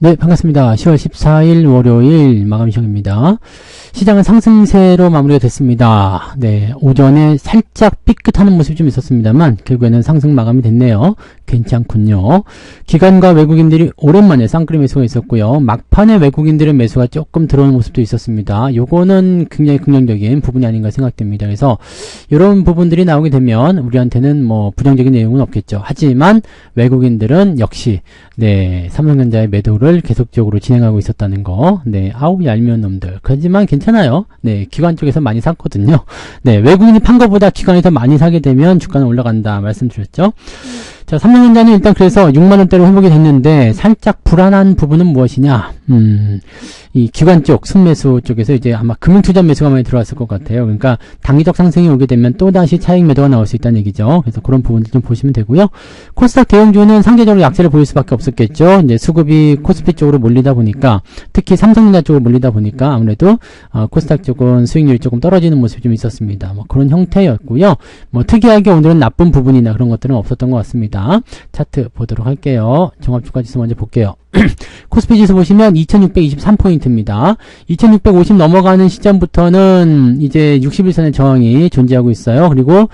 네, 반갑습니다. 10월 14일 월요일 마감 시간입니다. 시장은 상승세로 마무리가 됐습니다. 네, 오전에 살짝 삐끗하는 모습이 좀 있었습니다만 결국에는 상승 마감이 됐네요. 괜찮군요. 기관과 외국인들이 오랜만에 쌍끌이 매수가 있었고요. 막판에 외국인들의 매수가 조금 들어오는 모습도 있었습니다. 요거는 굉장히 긍정적인 부분이 아닌가 생각됩니다. 그래서 이런 부분들이 나오게 되면 우리한테는 뭐 부정적인 내용은 없겠죠. 하지만 외국인들은 역시 네, 삼성전자의 매도를 계속적으로 진행하고 있었다는 거. 네, 아우 얄미운 놈들. 하지만 괜찮아요. 네, 기관 쪽에서 많이 샀거든요. 네, 외국인이 판 것보다 기관이 더 많이 사게 되면 주가는 올라간다 말씀드렸죠. 자, 삼성전자는 일단 그래서 6만원대로 회복이 됐는데 살짝 불안한 부분은 무엇이냐? 이 기관 쪽, 순매수 쪽에서 이제 아마 금융투자 매수가 많이 들어왔을 것 같아요. 그러니까 단기적 상승이 오게 되면 또다시 차익 매도가 나올 수 있다는 얘기죠. 그래서 그런 부분들 좀 보시면 되고요. 코스닥 대형주는 상대적으로 약세를 보일 수밖에 없었겠죠. 이제 수급이 코스피 쪽으로 몰리다 보니까, 특히 삼성전자 쪽으로 몰리다 보니까 아무래도 코스닥 쪽은 수익률이 조금 떨어지는 모습이 좀 있었습니다. 뭐 그런 형태였고요. 뭐 특이하게 오늘은 나쁜 부분이나 그런 것들은 없었던 것 같습니다. 차트 보도록 할게요. 종합주가지수 먼저 볼게요. 코스피 지수 보시면 2623포인트입니다. 2650 넘어가는 시점부터는 이제 61선의 저항이 존재하고 있어요. 그리고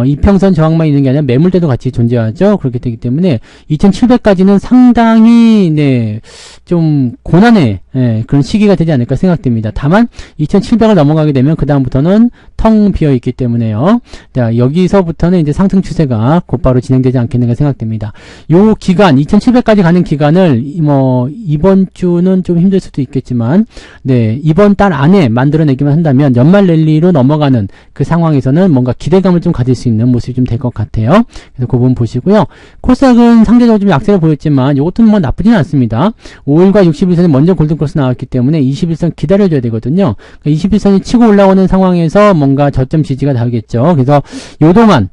이평선 저항만 있는 게 아니라 매물대도 같이 존재하죠. 그렇게 되기 때문에 2700까지는 상당히 네, 좀 고난의 그런 시기가 되지 않을까 생각됩니다. 다만 2700을 넘어가게 되면 그 다음부터는 텅 비어 있기 때문에요. 자, 여기서부터는 이제 상승 추세가 곧바로 진행되지 않겠는가 생각됩니다. 요 기간 2700까지 가는 기간을 뭐 이번 주는 좀 힘들 수도 있겠지만 네, 이번 달 안에 만들어내기만 한다면 연말 랠리로 넘어가는 그 상황에서는 뭔가 기대감을 좀 가질 수 있는 모습이 좀 될 것 같아요. 그래서 그 부분 보시고요. 코스닥은 상대적으로 좀 약세를 보였지만 이것도 뭐 나쁘지는 않습니다. 5일과 61선이 먼저 골든크로스 나왔기 때문에 21선 기다려줘야 되거든요. 그러니까 21선이 치고 올라오는 상황에서 뭔가 저점 지지가 나오겠죠. 그래서 요동안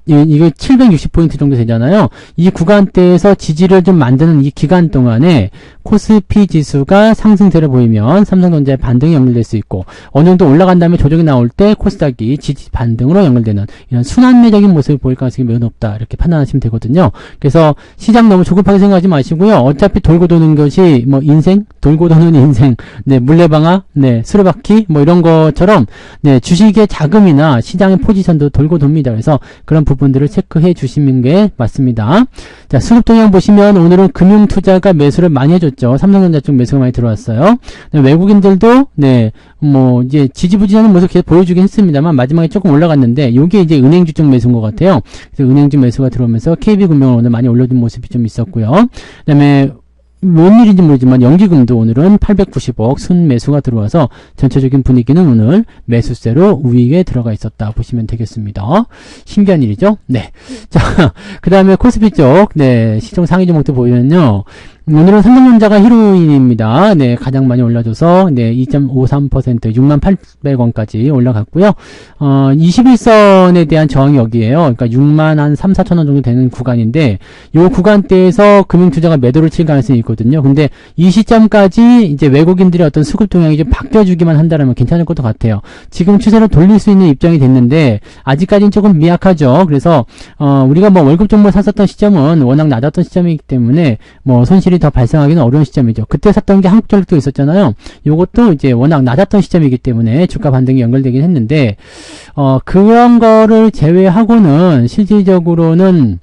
이거 760포인트 정도 되잖아요. 이 구간대에서 지지를 좀 만드는 이 기간 동안에 코스피 지수가 상승세를 보이면 삼성전자의 반등이 연결될 수 있고, 어느 정도 올라간 다음에 조정이 나올 때 코스닥이 지지 반등으로 연결되는 이런 순환매적인 모습을 보일 가능성이 매우 높다. 이렇게 판단하시면 되거든요. 그래서 시장 너무 조급하게 생각하지 마시고요. 어차피 돌고 도는 것이 뭐 인생? 돌고 도는 인생. 네, 물레방아? 네, 수레바퀴? 뭐 이런 것처럼 네, 주식의 자금이나 시장의 포지션도 돌고 돕니다. 그래서 그런 부분들을 체크해 주시는 게 맞습니다. 자, 수급 동향 보시면 오늘은 금융투자가 매수를 많이 해줬죠. 삼성전자 쪽 매수가 많이 들어왔어요. 네, 외국인들도 네, 뭐 이제 지지부진하는 모습 계속 보여주긴 했습니다만 마지막에 조금 올라갔는데 이게 이제 은행주 쪽 매수인 것 같아요. 그래서 은행주 매수가 들어오면서 KB금융을 오늘 많이 올려준 모습이 좀 있었고요. 그다음에 뭔 일인지 모르지만 연기금도 오늘은 890억 순매수가 들어와서 전체적인 분위기는 오늘 매수세로 우위에 들어가 있었다 보시면 되겠습니다. 신기한 일이죠? 네. 자, 그 다음에 코스피 쪽, 네, 시총 상위 종목도 보면요. 오늘은 삼성전자가 히로인입니다. 네, 가장 많이 올라줘서, 네, 2.53%, 68,800원까지 올라갔고요. 21선에 대한 저항이 여기에요. 그러니까 6만 한 3, 4천원 정도 되는 구간인데, 요 구간대에서 금융투자가 매도를 칠 가능성이 있거든요. 근데 이 시점까지 이제 외국인들의 어떤 수급 동향이 좀 바뀌어주기만 한다면 괜찮을 것도 같아요. 지금 추세를 돌릴 수 있는 입장이 됐는데, 아직까지는 조금 미약하죠. 그래서, 우리가 뭐 월급 종목을 샀었던 시점은 워낙 낮았던 시점이기 때문에, 뭐 손실이 더 발생하기는 어려운 시점이죠. 그때 샀던 게 한국전력도 있었잖아요. 요것도 이제 워낙 낮았던 시점이기 때문에 주가 반등이 연결되긴 했는데, 그런 거를 제외하고는 실질적으로는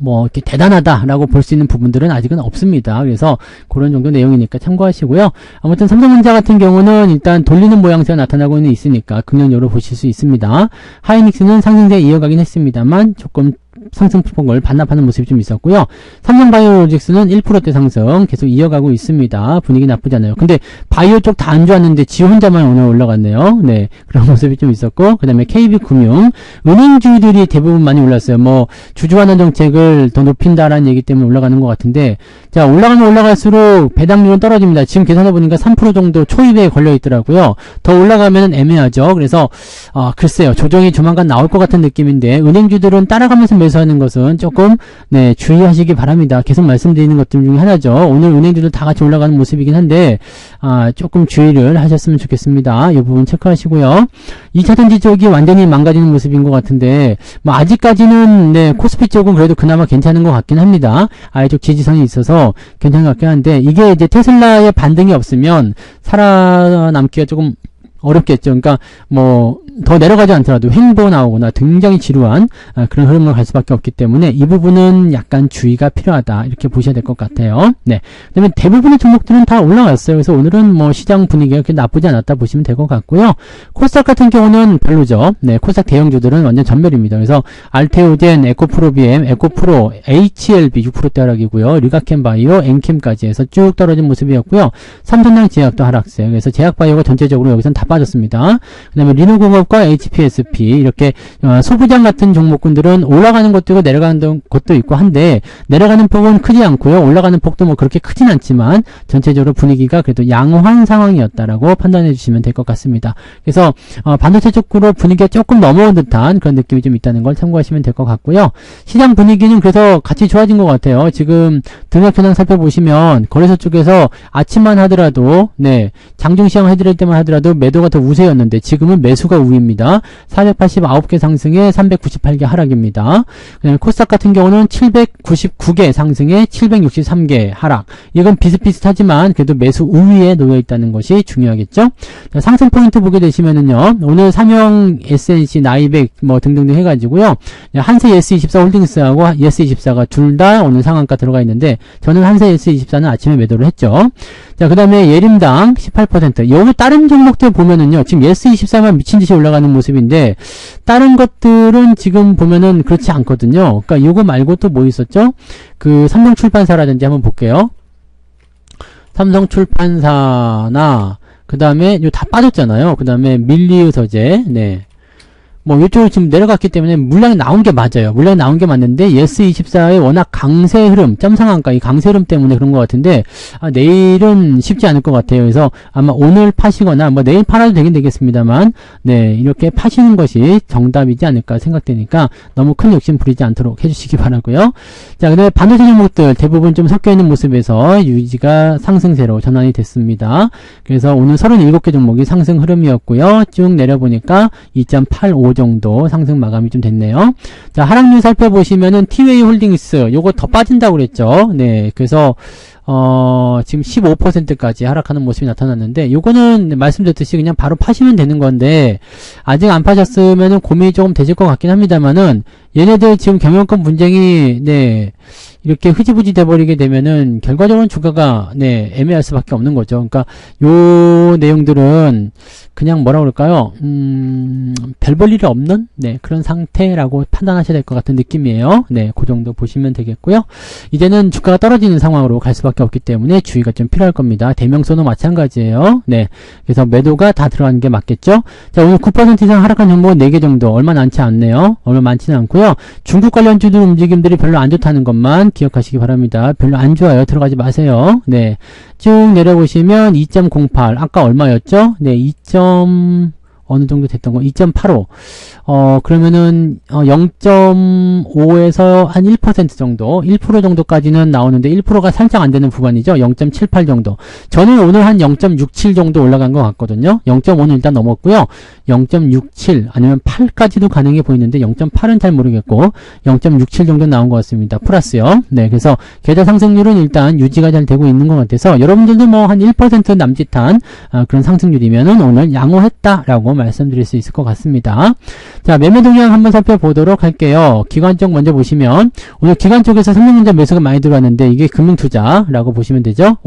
뭐 이렇게 대단하다라고 볼 수 있는 부분들은 아직은 없습니다. 그래서 그런 정도 내용이니까 참고하시고요. 아무튼 삼성전자 같은 경우는 일단 돌리는 모양새가 나타나고 있으니까 긍정적으로 보실 수 있습니다. 하이닉스는 상승세 이어가긴 했습니다만 조금 상승폭을 반납하는 모습이 좀 있었고요. 삼성바이오로직스는 1%대 상승 계속 이어가고 있습니다. 분위기 나쁘지 않아요. 근데 바이오 쪽 다 안 좋았는데 지 혼자만 오늘 올라갔네요. 네, 그런 모습이 좀 있었고, 그 다음에 KB금융, 은행주들이 대부분 많이 올랐어요. 뭐 주주환원 정책을 더 높인다라는 얘기 때문에 올라가는 것 같은데, 자, 올라가면 올라갈수록 배당률은 떨어집니다. 지금 계산해보니까 3% 정도 초입에 걸려 있더라고요. 더 올라가면 애매하죠. 그래서 글쎄요, 조정이 조만간 나올 것 같은 느낌인데 은행주들은 따라가면서 매수 쪽에서 하는 것은 조금 네, 주의하시기 바랍니다. 계속 말씀드리는 것들 중에 하나죠. 오늘 은행들도 다 같이 올라가는 모습이긴 한데 조금 주의를 하셨으면 좋겠습니다. 이 부분 체크하시고요. 2차전지 쪽이 완전히 망가지는 모습인 것 같은데 뭐 아직까지는 네, 코스피 쪽은 그래도 그나마 괜찮은 것 같긴 합니다. 아래쪽 지지선이 있어서 괜찮은 것 같긴 한데 이게 이제 테슬라의 반등이 없으면 살아남기가 조금 어렵겠죠. 그러니까 뭐 더 내려가지 않더라도 횡보 나오거나 굉장히 지루한 그런 흐름으로 갈 수밖에 없기 때문에 이 부분은 약간 주의가 필요하다 이렇게 보셔야 될 것 같아요. 네. 그다음에 대부분의 종목들은 다 올라갔어요. 그래서 오늘은 뭐 시장 분위기가 그렇게 나쁘지 않았다 보시면 될 것 같고요. 코스닥 같은 경우는 별로죠. 네, 코스닥 대형주들은 완전 전멸입니다. 그래서 알테오젠, 에코프로비엠, 에코프로, HLB 6%대 하락이고요. 리가캠바이오, 엔캠까지 해서 쭉 떨어진 모습이었고요. 삼성양 제약도 하락세요. 그래서 제약바이오가 전체적으로 여기서는 다 빠졌습니다. 그다음에 리노공업과 HPSP 이렇게 소부장 같은 종목군들은 올라가는 것도 있고 내려가는 것도 있고 한데 내려가는 폭은 크지 않고요. 올라가는 폭도 뭐 그렇게 크진 않지만 전체적으로 분위기가 그래도 양호한 상황이었다라고 판단해 주시면 될 것 같습니다. 그래서 반도체 쪽으로 분위기가 조금 넘어온 듯한 그런 느낌이 좀 있다는 걸 참고하시면 될 것 같고요. 시장 분위기는 그래서 같이 좋아진 것 같아요. 지금 등락 현황 살펴보시면 거래소 쪽에서 아침만 하더라도 네, 장중시장 해드릴 때만 하더라도 매도가 더 우세였는데 지금은 매수가 우위입니다. 489개 상승에 398개 하락입니다. 그다음에 코스닥 같은 경우는 799개 상승에 763개 하락. 이건 비슷비슷하지만 그래도 매수 우위에 놓여 있다는 것이 중요하겠죠. 자, 상승 포인트 보게 되시면은요. 오늘 삼형 SNC, 나이백 뭐 등등등 해가지고요. 한세 S24 홀딩스하고 S24가 둘 다 오늘 상한가 들어가 있는데 저는 한세 S24는 아침에 매도를 했죠. 자, 그 다음에 예림당 18%. 여기 다른 종목들 보면은요. 지금 S24만 미친듯이 올라가는 모습인데 다른 것들은 지금 보면은 그렇지 않거든요. 그러니까 요거 말고 또 뭐 있었죠? 그 삼성출판사라든지 한번 볼게요. 삼성출판사나 그 다음에 요 다 빠졌잖아요. 그 다음에 밀리의서재 네. 뭐 이쪽으로 지금 내려갔기 때문에 물량이 나온 게 맞아요. 물량이 나온 게 맞는데 예스24의 워낙 강세 흐름, 점상한가 이 강세 흐름 때문에 그런 것 같은데 내일은 쉽지 않을 것 같아요. 그래서 아마 오늘 파시거나 뭐 내일 팔아도 되긴 되겠습니다만 네 이렇게 파시는 것이 정답이지 않을까 생각되니까 너무 큰 욕심 부리지 않도록 해주시기 바라고요. 자, 그다음에 반도체 종목들 대부분 좀 섞여 있는 모습에서 유지가 상승세로 전환이 됐습니다. 그래서 오늘 37개 종목이 상승 흐름이었고요. 쭉 내려보니까 2.85 정도 상승 마감이 좀 됐네요. 자, 하락률 살펴보시면은 티웨이 홀딩스 요거 더 빠진다고 그랬죠. 네, 그래서 지금 15%까지 하락하는 모습이 나타났는데 요거는 말씀드렸듯이 그냥 바로 파시면 되는 건데 아직 안 파셨으면은 고민이 조금 되실 것 같긴 합니다만은 얘네들 지금 경영권 분쟁이 네 이렇게 흐지부지 돼버리게 되면은 결과적으로는 주가가 네 애매할 수밖에 없는 거죠. 그러니까 요 내용들은 그냥 뭐라 그럴까요? 별 볼 일이 없는 네 그런 상태라고 판단하셔야 될 것 같은 느낌이에요. 네, 그 정도 보시면 되겠고요. 이제는 주가가 떨어지는 상황으로 갈 수밖에 없기 때문에 주의가 좀 필요할 겁니다. 대명소도 마찬가지예요. 네, 그래서 매도가 다 들어가는 게 맞겠죠. 자, 오늘 9% 이상 하락한 종목은 4개 정도 얼마 많지 않네요. 얼마 많지는 않고요. 중국 관련주들 움직임들이 별로 안 좋다는 것만 기억하시기 바랍니다. 별로 안 좋아요. 들어가지 마세요. 네, 쭉 내려보시면 2.08 아까 얼마였죠? 네, 2. 어느 정도 됐던 거 2.85 그러면은 0.5에서 한 1% 정도 1% 정도까지는 나오는데 1%가 살짝 안 되는 구간이죠. 0.78 정도. 저는 오늘 한 0.67 정도 올라간 것 같거든요. 0.5는 일단 넘었고요. 0.67 아니면 8까지도 가능해 보이는데 0.8은 잘 모르겠고 0.67 정도 나온 것 같습니다. 플러스요. 네, 그래서 계좌 상승률은 일단 유지가 잘 되고 있는 것 같아서 여러분들도 뭐 한 1% 남짓한 그런 상승률이면은 오늘 양호했다라고 말씀드릴 수 있을 것 같습니다. 자, 매매 동향 한번 살펴보도록 할게요. 기관 쪽 먼저 보시면 오늘 기관 쪽에서 삼성전자 매수가 많이 들어왔는데 이게 금융투자라고 보시면 되죠.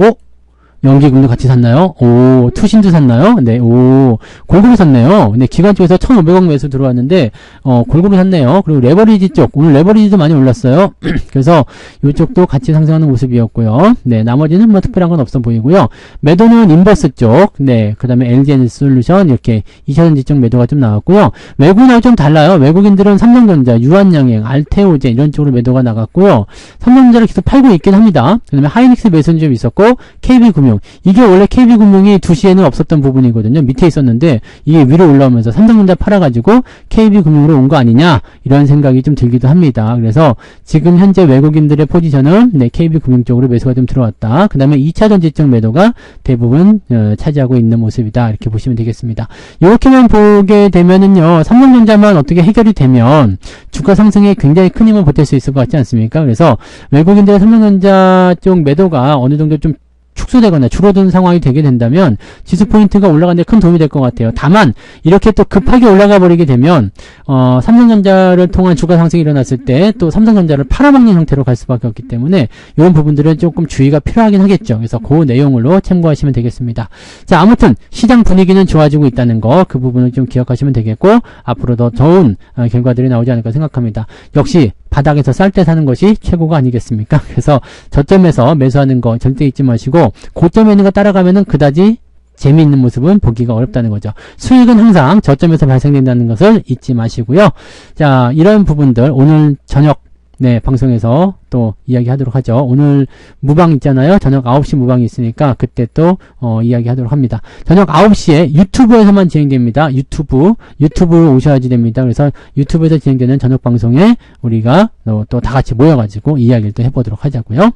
연기금도 같이 샀나요? 오, 투신도 샀나요? 네, 오, 골고루 샀네요. 네, 기관 쪽에서 1,500억 매수 들어왔는데, 골고루 샀네요. 그리고 레버리지 쪽, 오늘 레버리지도 많이 올랐어요. 그래서 이쪽도 같이 상승하는 모습이었고요. 네, 나머지는 뭐 특별한 건 없어 보이고요. 매도는 인버스 쪽, 네, 그 다음에 LG에너지솔루션, 이렇게 2차전지 쪽 매도가 좀 나왔고요. 외국인하고 좀 달라요. 외국인들은 삼성전자, 유한양행, 알테오젠 이런 쪽으로 매도가 나갔고요. 삼성전자를 계속 팔고 있긴 합니다. 그 다음에 하이닉스 매수는 좀 있었고, KB금융 KB금융. 이게 원래 KB금융이 2시에는 없었던 부분이거든요. 밑에 있었는데 이게 위로 올라오면서 삼성전자 팔아가지고 KB금융으로 온 거 아니냐 이런 생각이 좀 들기도 합니다. 그래서 지금 현재 외국인들의 포지션은 네, KB금융 쪽으로 매수가 좀 들어왔다. 그 다음에 2차 전지적 매도가 대부분 차지하고 있는 모습이다. 이렇게 보시면 되겠습니다. 이렇게만 보게 되면은요, 삼성전자만 어떻게 해결이 되면 주가 상승에 굉장히 큰 힘을 보탤 수 있을 것 같지 않습니까? 그래서 외국인들의 삼성전자 쪽 매도가 어느 정도 좀 축소되거나 줄어든 상황이 되게 된다면 지수 포인트가 올라가는 데 큰 도움이 될 것 같아요. 다만 이렇게 또 급하게 올라가 버리게 되면 삼성전자를 통한 주가 상승이 일어났을 때 또 삼성전자를 팔아먹는 형태로 갈 수밖에 없기 때문에 이런 부분들은 조금 주의가 필요하긴 하겠죠. 그래서 그 내용으로 참고하시면 되겠습니다. 자, 아무튼 시장 분위기는 좋아지고 있다는 거, 그 부분을 좀 기억하시면 되겠고 앞으로 더 좋은 결과들이 나오지 않을까 생각합니다. 역시 바닥에서 쌀 때 사는 것이 최고가 아니겠습니까? 그래서 저점에서 매수하는 거 절대 잊지 마시고 고점에 있는 거 따라가면은 그다지 재미있는 모습은 보기가 어렵다는 거죠. 수익은 항상 저점에서 발생된다는 것을 잊지 마시고요. 자, 이런 부분들 오늘 저녁 네, 방송에서 또 이야기하도록 하죠. 오늘 무방 있잖아요. 저녁 9시 무방이 있으니까 그때 또 이야기하도록 합니다. 저녁 9시에 유튜브에서만 진행됩니다. 유튜브로 오셔야지 됩니다. 그래서 유튜브에서 진행되는 저녁 방송에 우리가 또 다 같이 모여가지고 이야기를 또 해보도록 하자고요.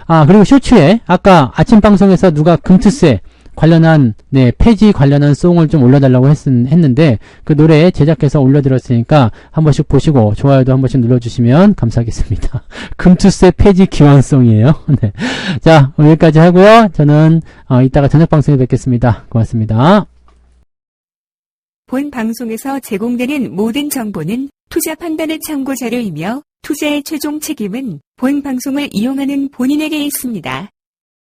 아, 그리고 쇼츠에 아까 아침 방송에서 누가 금투세 관련한 폐지 관련한 송을 좀 올려달라고 했는데 그 노래 제작해서 올려드렸으니까 한 번씩 보시고 좋아요도 한 번씩 눌러주시면 감사하겠습니다. 금투세 폐지 기원송이에요. 네. 자, 오늘 여기까지 하고요. 저는 이따가 저녁 방송에 뵙겠습니다. 고맙습니다. 본 방송에서 제공되는 모든 정보는 투자 판단의 참고 자료이며 투자의 최종 책임은 본 방송을 이용하는 본인에게 있습니다.